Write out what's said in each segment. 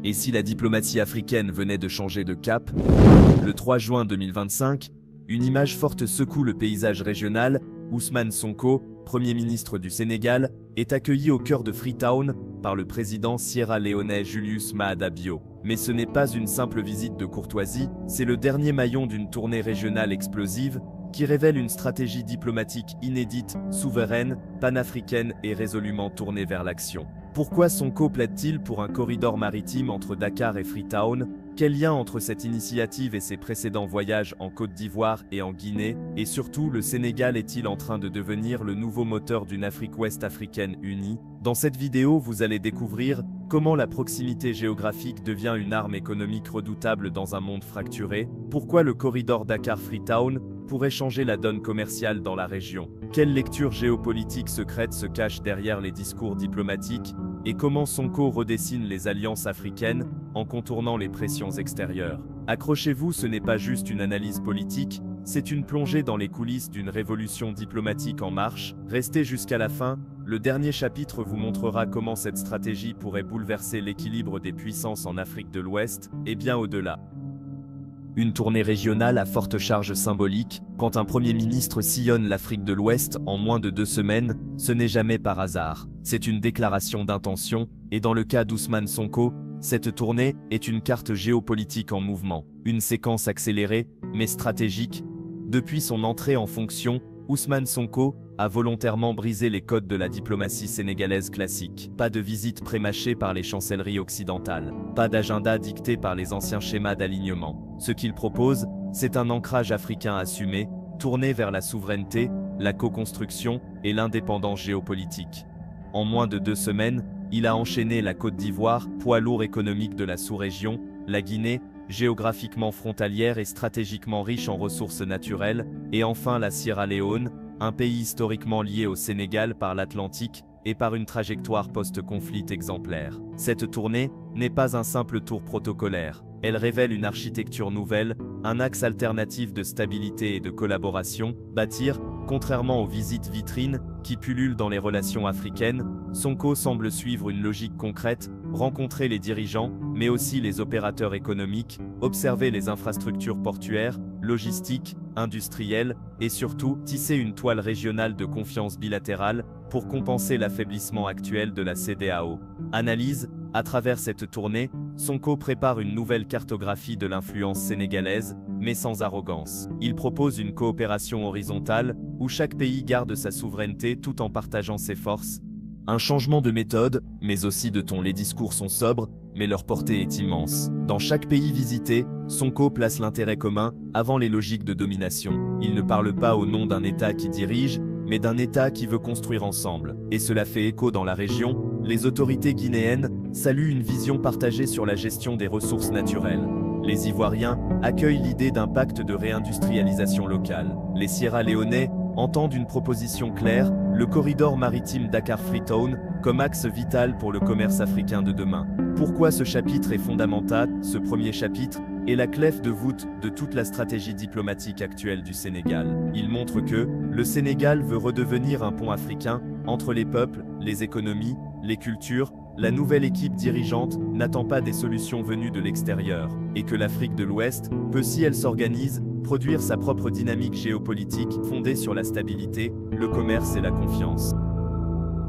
Et si la diplomatie africaine venait de changer de cap? Le 3 juin 2025, une image forte secoue le paysage régional. Ousmane Sonko, Premier ministre du Sénégal, est accueilli au cœur de Freetown par le président sierra-léonais Julius Maada Bio. Mais ce n'est pas une simple visite de courtoisie, c'est le dernier maillon d'une tournée régionale explosive qui révèle une stratégie diplomatique inédite, souveraine, panafricaine et résolument tournée vers l'action. Pourquoi Sonko plaide-t-il pour un corridor maritime entre Dakar et Freetown? Quel lien entre cette initiative et ses précédents voyages en Côte d'Ivoire et en Guinée? Et surtout, le Sénégal est-il en train de devenir le nouveau moteur d'une Afrique ouest africaine unie? Dans cette vidéo, vous allez découvrir comment la proximité géographique devient une arme économique redoutable dans un monde fracturé, pourquoi le corridor Dakar-Freetown pourrait changer la donne commerciale dans la région, quelle lecture géopolitique secrète se cache derrière les discours diplomatiques, et comment Sonko redessine les alliances africaines en contournant les pressions extérieures. Accrochez-vous, ce n'est pas juste une analyse politique, c'est une plongée dans les coulisses d'une révolution diplomatique en marche. Restez jusqu'à la fin, le dernier chapitre vous montrera comment cette stratégie pourrait bouleverser l'équilibre des puissances en Afrique de l'Ouest, et bien au-delà. Une tournée régionale à forte charge symbolique, quand un Premier ministre sillonne l'Afrique de l'Ouest en moins de 2 semaines, ce n'est jamais par hasard. C'est une déclaration d'intention, et dans le cas d'Ousmane Sonko, cette tournée est une carte géopolitique en mouvement, une séquence accélérée, mais stratégique. Depuis son entrée en fonction, Ousmane Sonko a volontairement brisé les codes de la diplomatie sénégalaise classique. Pas de visite prémâchée par les chancelleries occidentales, pas d'agenda dicté par les anciens schémas d'alignement. Ce qu'il propose, c'est un ancrage africain assumé, tourné vers la souveraineté, la co-construction et l'indépendance géopolitique. En moins de 2 semaines, il a enchaîné la Côte d'Ivoire, poids lourd économique de la sous-région, la Guinée, géographiquement frontalière et stratégiquement riche en ressources naturelles, et enfin la Sierra Leone, un pays historiquement lié au Sénégal par l'Atlantique et par une trajectoire post-conflit exemplaire. Cette tournée n'est pas un simple tour protocolaire. Elle révèle une architecture nouvelle, un axe alternatif de stabilité et de collaboration. Bâtir, contrairement aux visites vitrines qui pullulent dans les relations africaines, Sonko semble suivre une logique concrète, rencontrer les dirigeants, mais aussi les opérateurs économiques, observer les infrastructures portuaires, logistiques, industrielles, et surtout tisser une toile régionale de confiance bilatérale pour compenser l'affaiblissement actuel de la CEDEAO. Analyse, à travers cette tournée, Sonko prépare une nouvelle cartographie de l'influence sénégalaise, mais sans arrogance. Il propose une coopération horizontale, où chaque pays garde sa souveraineté tout en partageant ses forces. Un changement de méthode, mais aussi de ton. Les discours sont sobres, mais leur portée est immense. Dans chaque pays visité, Sonko place l'intérêt commun avant les logiques de domination. Il ne parle pas au nom d'un État qui dirige, mais d'un État qui veut construire ensemble. Et cela fait écho dans la région. Les autorités guinéennes saluent une vision partagée sur la gestion des ressources naturelles. Les Ivoiriens accueillent l'idée d'un pacte de réindustrialisation locale. Les Sierra-Léonais entendent une proposition claire, le corridor maritime Dakar-Freetown, comme axe vital pour le commerce africain de demain. Pourquoi ce chapitre est fondamental? Ce premier chapitre est la clef de voûte de toute la stratégie diplomatique actuelle du Sénégal. Il montre que le Sénégal veut redevenir un pont africain entre les peuples, les économies, les cultures. La nouvelle équipe dirigeante n'attend pas des solutions venues de l'extérieur, et que l'Afrique de l'Ouest peut, si elle s'organise, produire sa propre dynamique géopolitique fondée sur la stabilité, le commerce et la confiance.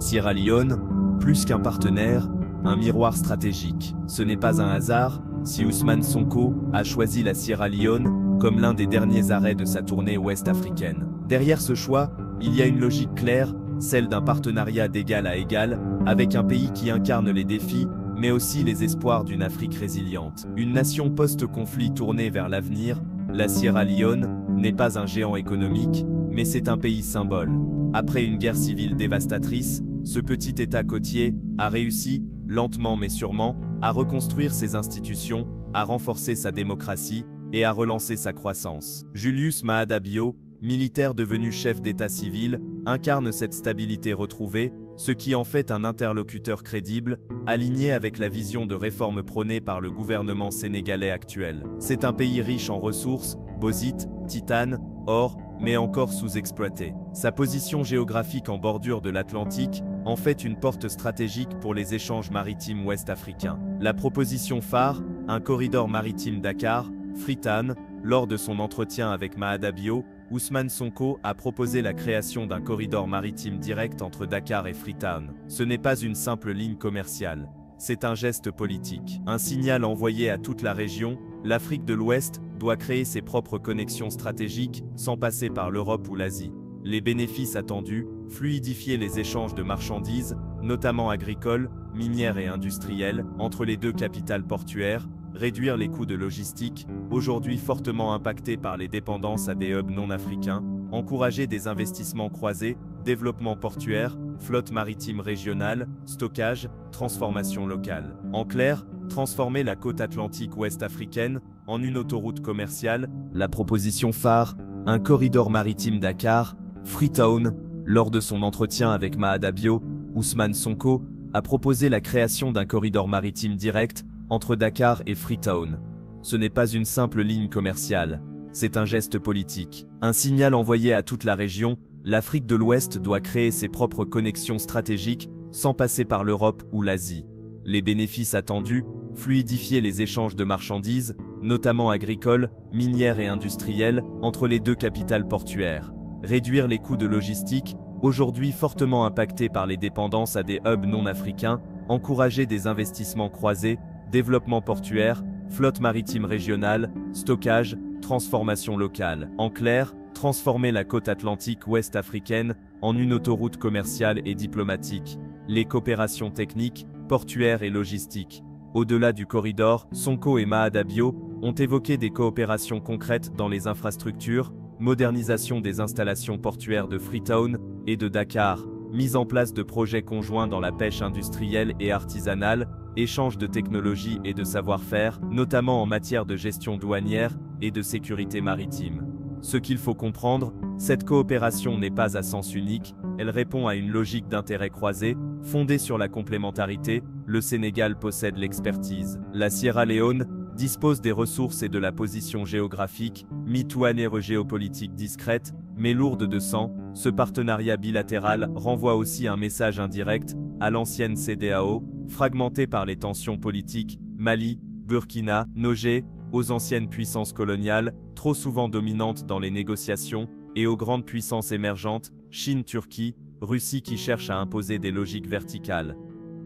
Sierra Leone, plus qu'un partenaire, un miroir stratégique. Ce n'est pas un hasard si Ousmane Sonko a choisi la Sierra Leone comme l'un des derniers arrêts de sa tournée ouest-africaine. Derrière ce choix, il y a une logique claire, celle d'un partenariat d'égal à égal, avec un pays qui incarne les défis, mais aussi les espoirs d'une Afrique résiliente. Une nation post-conflit tournée vers l'avenir, la Sierra Leone n'est pas un géant économique, mais c'est un pays symbole. Après une guerre civile dévastatrice, ce petit État côtier a réussi, lentement mais sûrement, à reconstruire ses institutions, à renforcer sa démocratie et à relancer sa croissance. Julius Maada Bio, militaire devenu chef d'État civil, incarne cette stabilité retrouvée, ce qui en fait un interlocuteur crédible, aligné avec la vision de réforme prônée par le gouvernement sénégalais actuel. C'est un pays riche en ressources, bauxite, titane, or, mais encore sous-exploité. Sa position géographique en bordure de l'Atlantique en fait une porte stratégique pour les échanges maritimes ouest-africains. La proposition phare, un corridor maritime Dakar-Freetown, lors de son entretien avec Maada Bio, Ousmane Sonko a proposé la création d'un corridor maritime direct entre Dakar et Freetown. Ce n'est pas une simple ligne commerciale, c'est un geste politique. Un signal envoyé à toute la région, l'Afrique de l'Ouest doit créer ses propres connexions stratégiques sans passer par l'Europe ou l'Asie. Les bénéfices attendus, fluidifier les échanges de marchandises, notamment agricoles, minières et industrielles, entre les deux capitales portuaires, réduire les coûts de logistique, aujourd'hui fortement impactés par les dépendances à des hubs non africains, encourager des investissements croisés, développement portuaire, flotte maritime régionale, stockage, transformation locale. En clair, transformer la côte atlantique ouest-africaine en une autoroute commerciale. La proposition phare, un corridor maritime Dakar-Freetown, lors de son entretien avec Maada Bio, Ousmane Sonko a proposé la création d'un corridor maritime direct entre Dakar et Freetown. Ce n'est pas une simple ligne commerciale, c'est un geste politique. Un signal envoyé à toute la région, l'Afrique de l'Ouest doit créer ses propres connexions stratégiques sans passer par l'Europe ou l'Asie. Les bénéfices attendus, fluidifier les échanges de marchandises, notamment agricoles, minières et industrielles, entre les deux capitales portuaires. Réduire les coûts de logistique, aujourd'hui fortement impactés par les dépendances à des hubs non africains, encourager des investissements croisés, développement portuaire, flotte maritime régionale, stockage, transformation locale. En clair, transformer la côte atlantique ouest-africaine en une autoroute commerciale et diplomatique. Les coopérations techniques, portuaires et logistiques. Au-delà du corridor, Sonko et Maada Bio ont évoqué des coopérations concrètes dans les infrastructures, modernisation des installations portuaires de Freetown et de Dakar, mise en place de projets conjoints dans la pêche industrielle et artisanale, échange de technologies et de savoir-faire, notamment en matière de gestion douanière et de sécurité maritime. Ce qu'il faut comprendre, cette coopération n'est pas à sens unique, elle répond à une logique d'intérêt croisé, fondée sur la complémentarité. Le Sénégal possède l'expertise. La Sierra Leone dispose des ressources et de la position géographique, mitoyenneure géopolitique discrète, mais lourde de sang. Ce partenariat bilatéral renvoie aussi un message indirect à l'ancienne CEDEAO, fragmentée par les tensions politiques, Mali, Burkina, Niger, aux anciennes puissances coloniales, trop souvent dominantes dans les négociations, et aux grandes puissances émergentes, Chine, Turquie, Russie qui cherchent à imposer des logiques verticales.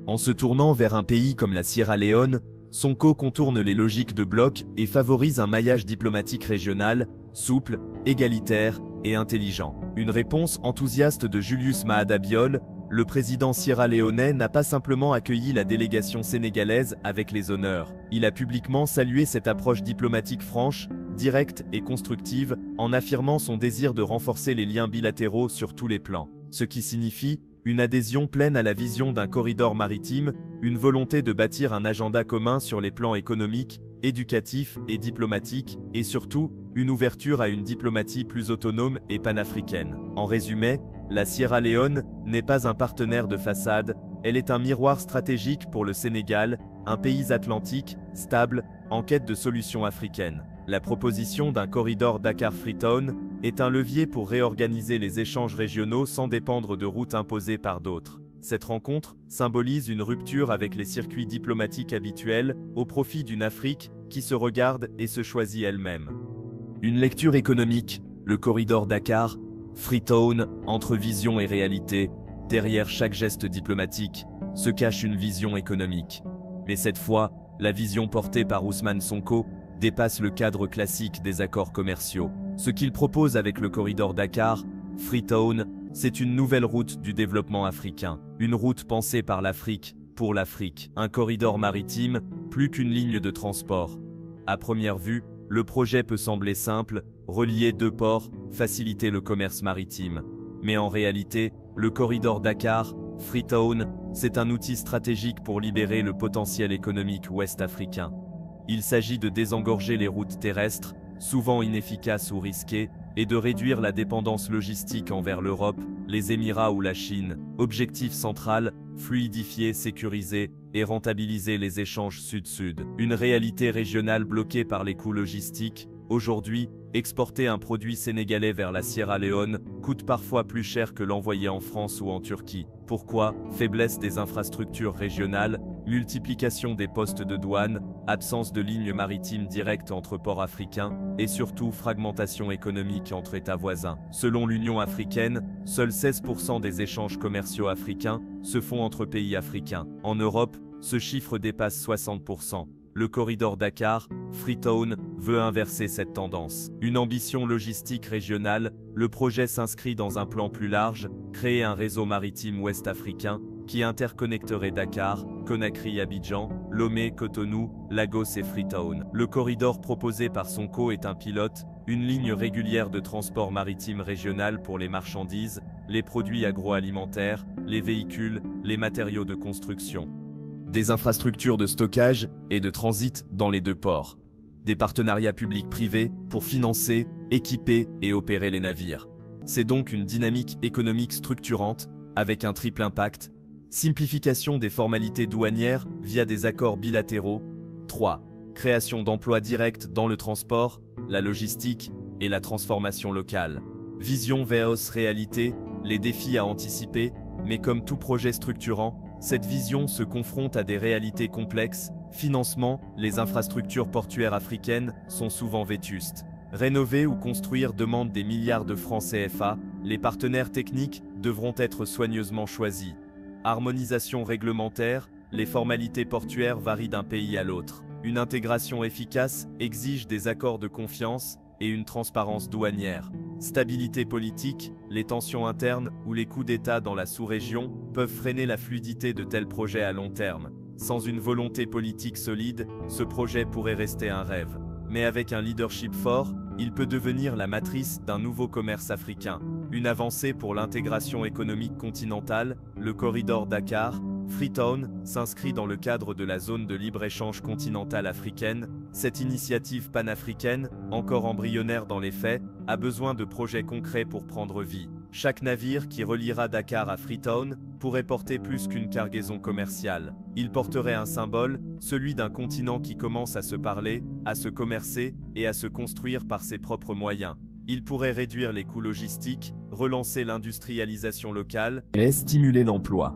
En se tournant vers un pays comme la Sierra Leone, Sonko contourne les logiques de bloc et favorise un maillage diplomatique régional, souple, égalitaire et intelligent. Une réponse enthousiaste de Julius Maada Bio, le président sierra-léonais n'a pas simplement accueilli la délégation sénégalaise avec les honneurs. Il a publiquement salué cette approche diplomatique franche, directe et constructive, en affirmant son désir de renforcer les liens bilatéraux sur tous les plans. Ce qui signifie une adhésion pleine à la vision d'un corridor maritime, une volonté de bâtir un agenda commun sur les plans économiques, éducatifs et diplomatiques, et surtout, une ouverture à une diplomatie plus autonome et panafricaine. En résumé, la Sierra Leone n'est pas un partenaire de façade, elle est un miroir stratégique pour le Sénégal, un pays atlantique, stable, en quête de solutions africaines. La proposition d'un corridor Dakar-Freetown est un levier pour réorganiser les échanges régionaux sans dépendre de routes imposées par d'autres. Cette rencontre symbolise une rupture avec les circuits diplomatiques habituels, au profit d'une Afrique qui se regarde et se choisit elle-même. Une lecture économique, le corridor Dakar-Freetown, entre vision et réalité, derrière chaque geste diplomatique, se cache une vision économique. Mais cette fois, la vision portée par Ousmane Sonko dépasse le cadre classique des accords commerciaux. Ce qu'il propose avec le corridor Dakar-Freetown, c'est une nouvelle route du développement africain. Une route pensée par l'Afrique, pour l'Afrique. Un corridor maritime, plus qu'une ligne de transport. À première vue, le projet peut sembler simple, relier deux ports, faciliter le commerce maritime. Mais en réalité, le corridor Dakar-Freetown, c'est un outil stratégique pour libérer le potentiel économique ouest-africain. Il s'agit de désengorger les routes terrestres, souvent inefficaces ou risquées, et de réduire la dépendance logistique envers l'Europe, les Émirats ou la Chine. Objectif central, fluidifier, sécuriser et rentabiliser les échanges sud-sud. Une réalité régionale bloquée par les coûts logistiques, Aujourd'hui, exporter un produit sénégalais vers la Sierra Leone coûte parfois plus cher que l'envoyer en France ou en Turquie. Pourquoi? Faiblesse des infrastructures régionales, multiplication des postes de douane, absence de lignes maritimes directes entre ports africains, et surtout fragmentation économique entre États voisins. Selon l'Union africaine, seuls 16% des échanges commerciaux africains se font entre pays africains. En Europe, ce chiffre dépasse 60%. Le corridor Dakar-Freetown veut inverser cette tendance. Une ambition logistique régionale, le projet s'inscrit dans un plan plus large, créer un réseau maritime ouest-africain qui interconnecterait Dakar, Conakry-Abidjan, Lomé, Cotonou, Lagos et Freetown. Le corridor proposé par Sonko est un pilote, une ligne régulière de transport maritime régional pour les marchandises, les produits agroalimentaires, les véhicules, les matériaux de construction. Des infrastructures de stockage et de transit dans les deux ports. Des partenariats publics-privés pour financer, équiper et opérer les navires. C'est donc une dynamique économique structurante avec un triple impact. Simplification des formalités douanières via des accords bilatéraux. 3. Création d'emplois directs dans le transport, la logistique et la transformation locale. Vision versus réalité, les défis à anticiper, mais comme tout projet structurant, cette vision se confronte à des réalités complexes. Financement, les infrastructures portuaires africaines sont souvent vétustes. Rénover ou construire demande des milliards de francs CFA, les partenaires techniques devront être soigneusement choisis. Harmonisation réglementaire, les formalités portuaires varient d'un pays à l'autre. Une intégration efficace exige des accords de confiance et une transparence douanière. Stabilité politique, les tensions internes ou les coups d'État dans la sous-région peuvent freiner la fluidité de tels projets à long terme. Sans une volonté politique solide, ce projet pourrait rester un rêve. Mais avec un leadership fort, il peut devenir la matrice d'un nouveau commerce africain. Une avancée pour l'intégration économique continentale, le corridor Dakar-Freetown s'inscrit dans le cadre de la zone de libre-échange continentale africaine. Cette initiative panafricaine, encore embryonnaire dans les faits, a besoin de projets concrets pour prendre vie. Chaque navire qui reliera Dakar à Freetown pourrait porter plus qu'une cargaison commerciale. Il porterait un symbole, celui d'un continent qui commence à se parler, à se commercer et à se construire par ses propres moyens. Il pourrait réduire les coûts logistiques, relancer l'industrialisation locale et stimuler l'emploi.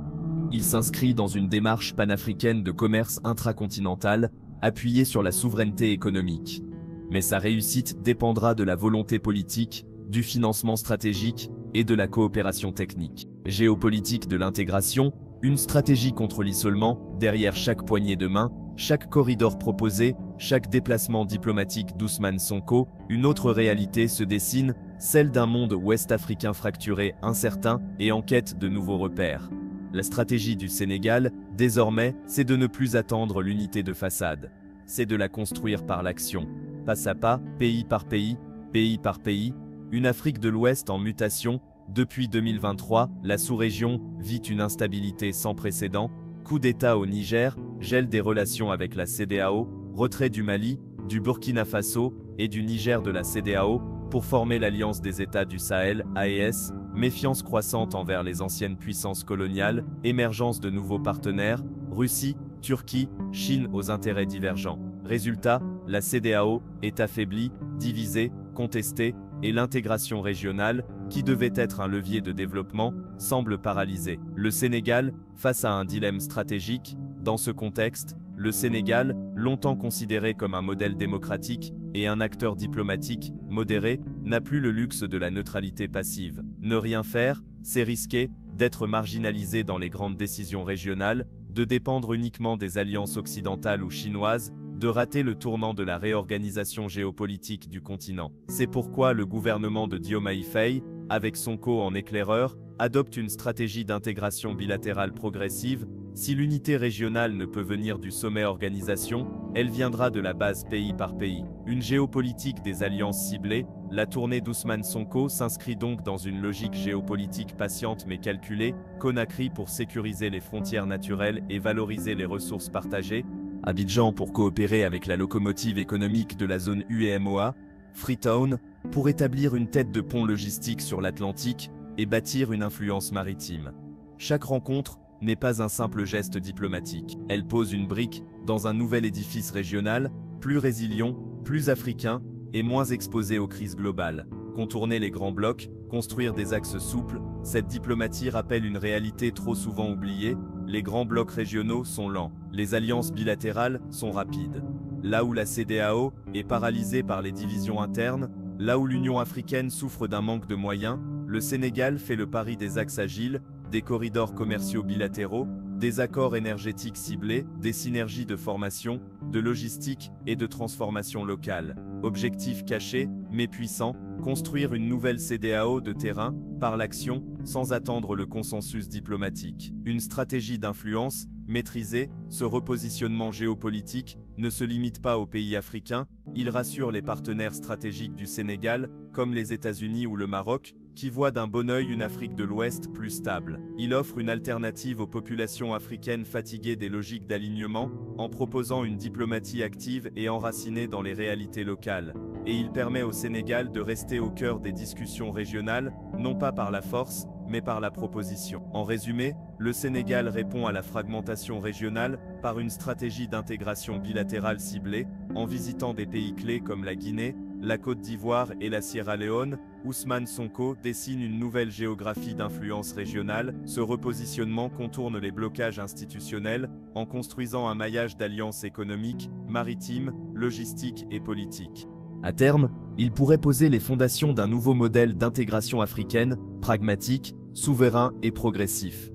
Il s'inscrit dans une démarche panafricaine de commerce intracontinental, appuyée sur la souveraineté économique. Mais sa réussite dépendra de la volonté politique, du financement stratégique et de la coopération technique. Géopolitique de l'intégration, une stratégie contre l'isolement, derrière chaque poignée de main, chaque corridor proposé, chaque déplacement diplomatique d'Ousmane Sonko, une autre réalité se dessine, celle d'un monde ouest-africain fracturé, incertain et en quête de nouveaux repères. La stratégie du Sénégal, désormais, c'est de ne plus attendre l'unité de façade. C'est de la construire par l'action. Pas à pas, pays par pays, une Afrique de l'Ouest en mutation. Depuis 2023, la sous-région vit une instabilité sans précédent. Coup d'État au Niger, gel des relations avec la CEDEAO, retrait du Mali, du Burkina Faso et du Niger de la CEDEAO pour former l'Alliance des États du Sahel, AES, méfiance croissante envers les anciennes puissances coloniales, émergence de nouveaux partenaires, Russie, Turquie, Chine aux intérêts divergents. Résultat, la CEDEAO est affaiblie, divisée, contestée, et l'intégration régionale, qui devait être un levier de développement, semble paralysée. Le Sénégal, face à un dilemme stratégique, dans ce contexte, le Sénégal, longtemps considéré comme un modèle démocratique et un acteur diplomatique modéré, n'a plus le luxe de la neutralité passive. Ne rien faire, c'est risquer d'être marginalisé dans les grandes décisions régionales, de dépendre uniquement des alliances occidentales ou chinoises, de rater le tournant de la réorganisation géopolitique du continent. C'est pourquoi le gouvernement de Diomaye Faye, avec Sonko en éclaireur, adopte une stratégie d'intégration bilatérale progressive. Si l'unité régionale ne peut venir du sommet organisation, elle viendra de la base pays par pays. Une géopolitique des alliances ciblées, la tournée d'Ousmane Sonko s'inscrit donc dans une logique géopolitique patiente mais calculée, Conakry pour sécuriser les frontières naturelles et valoriser les ressources partagées, Abidjan pour coopérer avec la locomotive économique de la zone UEMOA, Freetown pour établir une tête de pont logistique sur l'Atlantique et bâtir une influence maritime. Chaque rencontre n'est pas un simple geste diplomatique. Elle pose une brique dans un nouvel édifice régional, plus résilient, plus africain, et moins exposée aux crises globales. Contourner les grands blocs, construire des axes souples, cette diplomatie rappelle une réalité trop souvent oubliée, les grands blocs régionaux sont lents, les alliances bilatérales sont rapides. Là où la CEDEAO est paralysée par les divisions internes, là où l'Union africaine souffre d'un manque de moyens, le Sénégal fait le pari des axes agiles, des corridors commerciaux bilatéraux, des accords énergétiques ciblés, des synergies de formation, de logistique et de transformation locale. Objectif caché, mais puissant, construire une nouvelle CEDEAO de terrain, par l'action, sans attendre le consensus diplomatique. Une stratégie d'influence, maîtrisée, ce repositionnement géopolitique ne se limite pas aux pays africains, il rassure les partenaires stratégiques du Sénégal, comme les États-Unis ou le Maroc, qui voit d'un bon œil une Afrique de l'Ouest plus stable. Il offre une alternative aux populations africaines fatiguées des logiques d'alignement, en proposant une diplomatie active et enracinée dans les réalités locales. Et il permet au Sénégal de rester au cœur des discussions régionales, non pas par la force, mais par la proposition. En résumé, le Sénégal répond à la fragmentation régionale par une stratégie d'intégration bilatérale ciblée, en visitant des pays clés comme la Guinée, la Côte d'Ivoire et la Sierra Leone. Ousmane Sonko dessine une nouvelle géographie d'influence régionale. Ce repositionnement contourne les blocages institutionnels en construisant un maillage d'alliances économiques, maritimes, logistiques et politiques. À terme, il pourrait poser les fondations d'un nouveau modèle d'intégration africaine, pragmatique, souverain et progressif.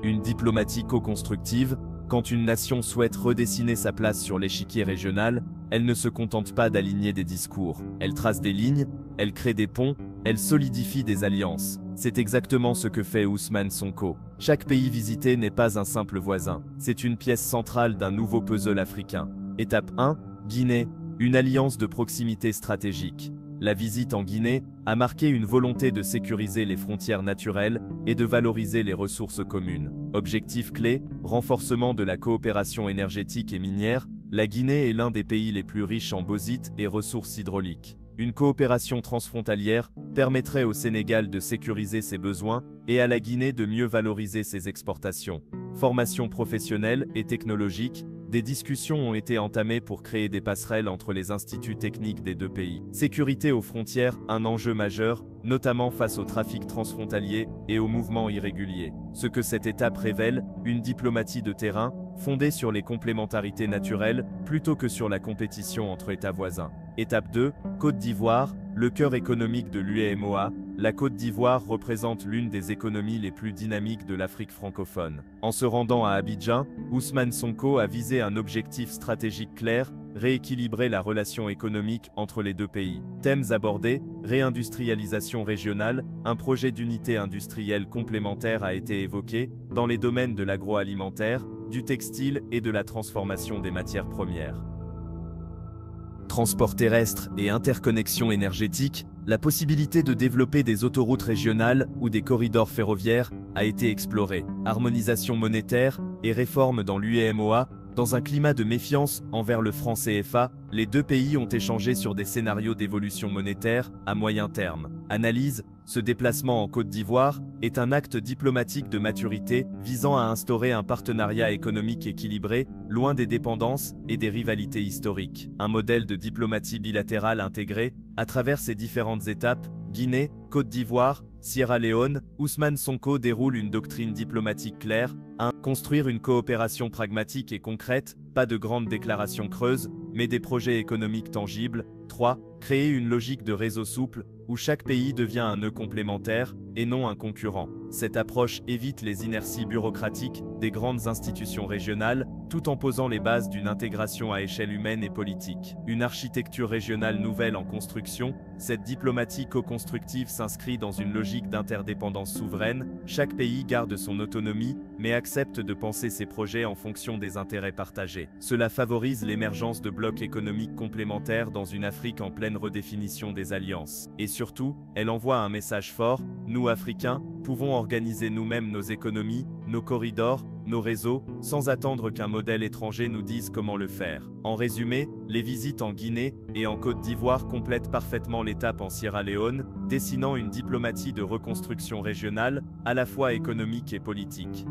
Une diplomatie co-constructive. Quand une nation souhaite redessiner sa place sur l'échiquier régional, elle ne se contente pas d'aligner des discours. Elle trace des lignes, elle crée des ponts, elle solidifie des alliances. C'est exactement ce que fait Ousmane Sonko. Chaque pays visité n'est pas un simple voisin, c'est une pièce centrale d'un nouveau puzzle africain. Étape 1, Guinée, une alliance de proximité stratégique. La visite en Guinée a marqué une volonté de sécuriser les frontières naturelles et de valoriser les ressources communes. Objectif clé, renforcement de la coopération énergétique et minière, la Guinée est l'un des pays les plus riches en bauxite et ressources hydrauliques. Une coopération transfrontalière permettrait au Sénégal de sécuriser ses besoins et à la Guinée de mieux valoriser ses exportations. Formation professionnelle et technologique, des discussions ont été entamées pour créer des passerelles entre les instituts techniques des deux pays. Sécurité aux frontières, un enjeu majeur, notamment face au trafic transfrontalier et aux mouvements irréguliers. Ce que cette étape révèle, une diplomatie de terrain, fondée sur les complémentarités naturelles, plutôt que sur la compétition entre États voisins. Étape 2, Côte d'Ivoire, le cœur économique de l'UEMOA. La Côte d'Ivoire représente l'une des économies les plus dynamiques de l'Afrique francophone. En se rendant à Abidjan, Ousmane Sonko a visé un objectif stratégique clair, rééquilibrer la relation économique entre les deux pays. Thèmes abordés, réindustrialisation régionale, un projet d'unité industrielle complémentaire a été évoqué, dans les domaines de l'agroalimentaire, du textile et de la transformation des matières premières. Transport terrestre et interconnexion énergétique, la possibilité de développer des autoroutes régionales ou des corridors ferroviaires a été explorée. Harmonisation monétaire et réforme dans l'UEMOA. Dans un climat de méfiance envers le franc CFA, les deux pays ont échangé sur des scénarios d'évolution monétaire à moyen terme. Analyse, ce déplacement en Côte d'Ivoire est un acte diplomatique de maturité visant à instaurer un partenariat économique équilibré, loin des dépendances et des rivalités historiques. Un modèle de diplomatie bilatérale intégré, à travers ces différentes étapes, Guinée, Côte d'Ivoire, Sierra Leone, Ousmane Sonko déroule une doctrine diplomatique claire. 1. Construire une coopération pragmatique et concrète, pas de grandes déclarations creuses, mais des projets économiques tangibles. 3. Créer une logique de réseau souple, où chaque pays devient un nœud complémentaire, et non un concurrent. Cette approche évite les inerties bureaucratiques des grandes institutions régionales, tout en posant les bases d'une intégration à échelle humaine et politique. Une architecture régionale nouvelle en construction, cette diplomatie co-constructive s'inscrit dans une logique d'interdépendance souveraine, chaque pays garde son autonomie, mais accepte de penser ses projets en fonction des intérêts partagés. Cela favorise l'émergence de blocs économiques complémentaires dans une Afrique en pleine redéfinition des alliances. Et surtout, elle envoie un message fort, nous Africains, pouvons organiser nous-mêmes nos économies, nos corridors, nos réseaux, sans attendre qu'un modèle étranger nous dise comment le faire. En résumé, les visites en Guinée et en Côte d'Ivoire complètent parfaitement l'étape en Sierra Leone, dessinant une diplomatie de reconstruction régionale, à la fois économique et politique.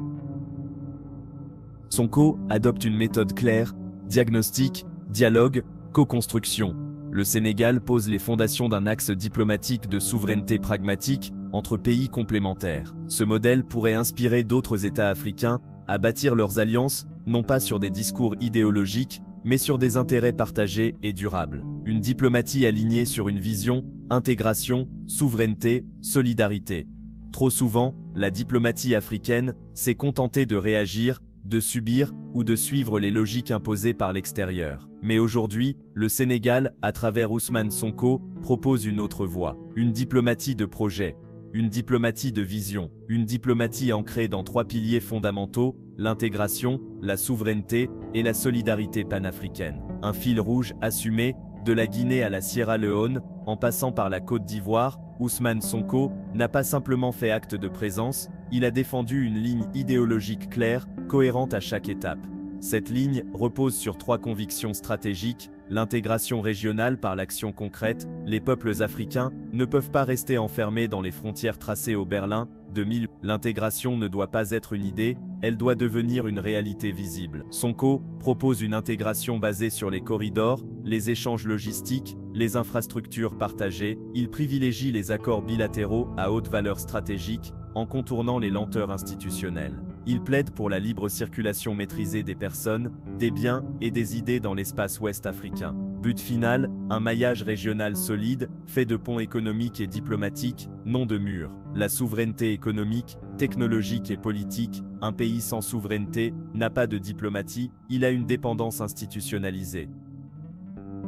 Sonko adopte une méthode claire, diagnostic, dialogue, co-construction. Le Sénégal pose les fondations d'un axe diplomatique de souveraineté pragmatique entre pays complémentaires. Ce modèle pourrait inspirer d'autres États africains à bâtir leurs alliances, non pas sur des discours idéologiques, mais sur des intérêts partagés et durables. Une diplomatie alignée sur une vision, intégration, souveraineté, solidarité. Trop souvent, la diplomatie africaine s'est contentée de réagir, de subir ou de suivre les logiques imposées par l'extérieur. Mais aujourd'hui, le Sénégal, à travers Ousmane Sonko, propose une autre voie. Une diplomatie de projet, une diplomatie de vision, une diplomatie ancrée dans 3 piliers fondamentaux, l'intégration, la souveraineté et la solidarité panafricaine. Un fil rouge assumé, de la Guinée à la Sierra Leone, en passant par la Côte d'Ivoire, Ousmane Sonko n'a pas simplement fait acte de présence, il a défendu une ligne idéologique claire, cohérente à chaque étape. Cette ligne repose sur 3 convictions stratégiques: l'intégration régionale par l'action concrète. Les peuples africains ne peuvent pas rester enfermés dans les frontières tracées au Berlin de 1000. L'intégration ne doit pas être une idée, elle doit devenir une réalité visible. Sonko propose une intégration basée sur les corridors, les échanges logistiques, les infrastructures partagées. Il privilégie les accords bilatéraux à haute valeur stratégique, en contournant les lenteurs institutionnelles. Il plaide pour la libre circulation maîtrisée des personnes, des biens et des idées dans l'espace ouest africain. But final, un maillage régional solide, fait de ponts économiques et diplomatiques, non de murs. La souveraineté économique, technologique et politique, un pays sans souveraineté n'a pas de diplomatie, il a une dépendance institutionnalisée.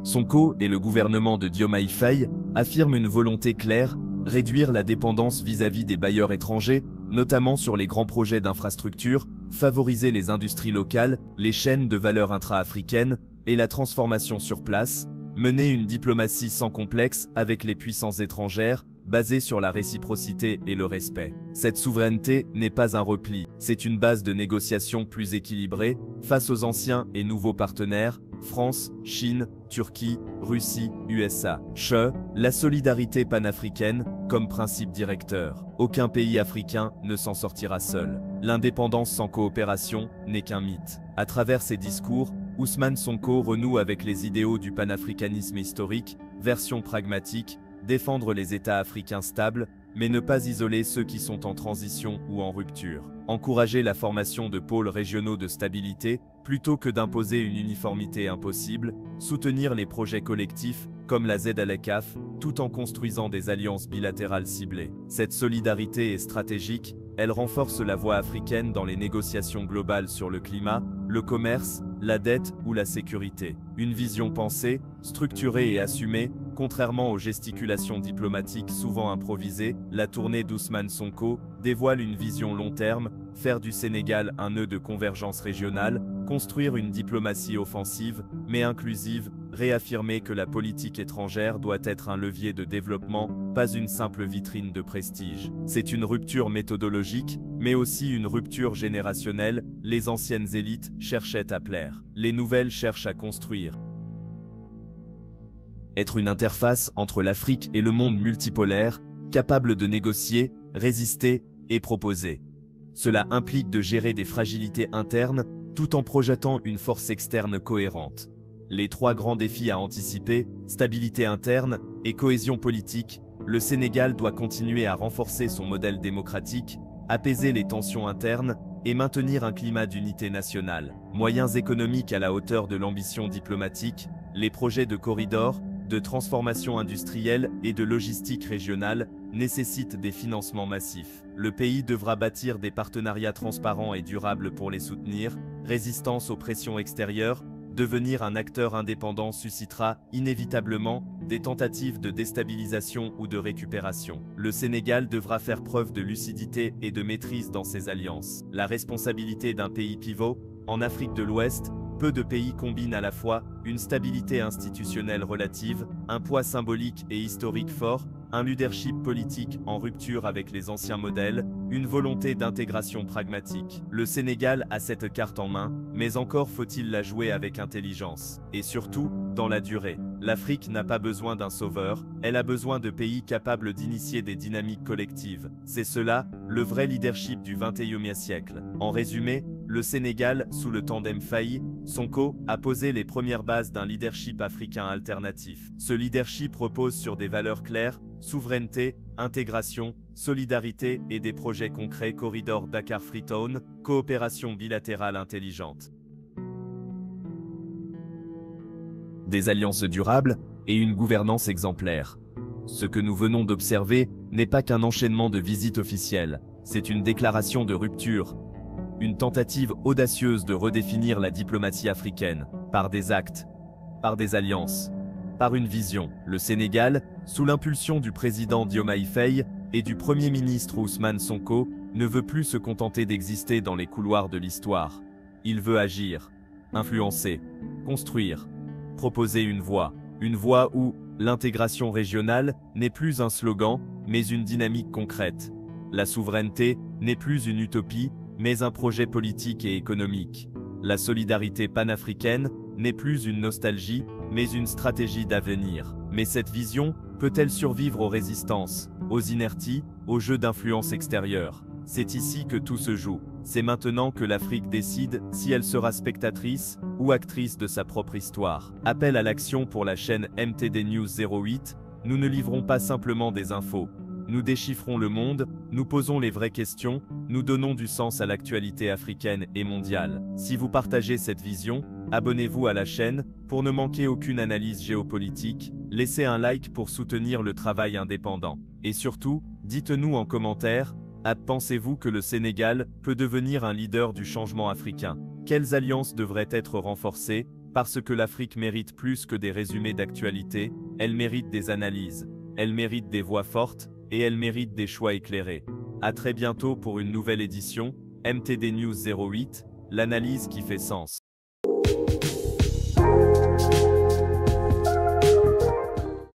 Sonko et le gouvernement de Diomaye Faye affirment une volonté claire: réduire la dépendance vis-à-vis des bailleurs étrangers, notamment sur les grands projets d'infrastructures, favoriser les industries locales, les chaînes de valeur intra-africaines et la transformation sur place, mener une diplomatie sans complexe avec les puissances étrangères, basée sur la réciprocité et le respect. Cette souveraineté n'est pas un repli, c'est une base de négociation plus équilibrée face aux anciens et nouveaux partenaires, France, Chine, Turquie, Russie, USA. La solidarité panafricaine comme principe directeur. Aucun pays africain ne s'en sortira seul. L'indépendance sans coopération n'est qu'un mythe. À travers ses discours, Ousmane Sonko renoue avec les idéaux du panafricanisme historique, version pragmatique, défendre les États africains stables, mais ne pas isoler ceux qui sont en transition ou en rupture. Encourager la formation de pôles régionaux de stabilité, plutôt que d'imposer une uniformité impossible, soutenir les projets collectifs, comme la ZLECAf, tout en construisant des alliances bilatérales ciblées. Cette solidarité est stratégique, elle renforce la voix africaine dans les négociations globales sur le climat, le commerce, la dette ou la sécurité. Une vision pensée, structurée et assumée, contrairement aux gesticulations diplomatiques souvent improvisées. La tournée d'Ousmane Sonko dévoile une vision long terme, faire du Sénégal un nœud de convergence régionale, construire une diplomatie offensive, mais inclusive, réaffirmer que la politique étrangère doit être un levier de développement, pas une simple vitrine de prestige. C'est une rupture méthodologique, mais aussi une rupture générationnelle. Les anciennes élites cherchaient à plaire, les nouvelles cherchent à construire. Être une interface entre l'Afrique et le monde multipolaire, capable de négocier, résister et proposer. Cela implique de gérer des fragilités internes, tout en projetant une force externe cohérente. Les 3 grands défis à anticiper, stabilité interne et cohésion politique. Le Sénégal doit continuer à renforcer son modèle démocratique, apaiser les tensions internes et maintenir un climat d'unité nationale. Moyens économiques à la hauteur de l'ambition diplomatique, les projets de corridors, de transformation industrielle et de logistique régionale nécessitent des financements massifs. Le pays devra bâtir des partenariats transparents et durables pour les soutenir. Résistance aux pressions extérieures, devenir un acteur indépendant suscitera inévitablement des tentatives de déstabilisation ou de récupération. Le Sénégal devra faire preuve de lucidité et de maîtrise dans ses alliances. La responsabilité d'un pays pivot, en Afrique de l'Ouest, peu de pays combinent à la fois une stabilité institutionnelle relative, un poids symbolique et historique fort, un leadership politique en rupture avec les anciens modèles, une volonté d'intégration pragmatique. Le Sénégal a cette carte en main, mais encore faut-il la jouer avec intelligence. Et surtout, dans la durée. L'Afrique n'a pas besoin d'un sauveur, elle a besoin de pays capables d'initier des dynamiques collectives. C'est cela, le vrai leadership du XXIe siècle. En résumé, le Sénégal, sous le tandem Faye, Sonko, a posé les premières bases d'un leadership africain alternatif. Ce leadership repose sur des valeurs claires, souveraineté, intégration, solidarité et des projets concrets corridor Dakar-Freetown, coopération bilatérale intelligente. Des alliances durables et une gouvernance exemplaire. Ce que nous venons d'observer n'est pas qu'un enchaînement de visites officielles, c'est une déclaration de rupture, une tentative audacieuse de redéfinir la diplomatie africaine, par des actes, par des alliances, par une vision. Le Sénégal, sous l'impulsion du président Diomaye Faye et du Premier ministre Ousmane Sonko, ne veut plus se contenter d'exister dans les couloirs de l'histoire. Il veut agir, influencer, construire, proposer une voie où l'intégration régionale n'est plus un slogan, mais une dynamique concrète. La souveraineté n'est plus une utopie, mais un projet politique et économique. La solidarité panafricaine n'est plus une nostalgie, mais une stratégie d'avenir. Mais cette vision peut-elle survivre aux résistances, aux inerties, aux jeux d'influence extérieure? C'est ici que tout se joue. C'est maintenant que l'Afrique décide si elle sera spectatrice ou actrice de sa propre histoire. Appel à l'action pour la chaîne MTD News 08, nous ne livrons pas simplement des infos. Nous déchiffrons le monde, nous posons les vraies questions, nous donnons du sens à l'actualité africaine et mondiale. Si vous partagez cette vision, abonnez-vous à la chaîne pour ne manquer aucune analyse géopolitique, laissez un like pour soutenir le travail indépendant. Et surtout, dites-nous en commentaire, pensez-vous que le Sénégal peut devenir un leader du changement africain? Quelles alliances devraient être renforcées? Parce que l'Afrique mérite plus que des résumés d'actualité, elle mérite des analyses, elle mérite des voix fortes, et elle mérite des choix éclairés. À très bientôt pour une nouvelle édition, MTD News 08, l'analyse qui fait sens.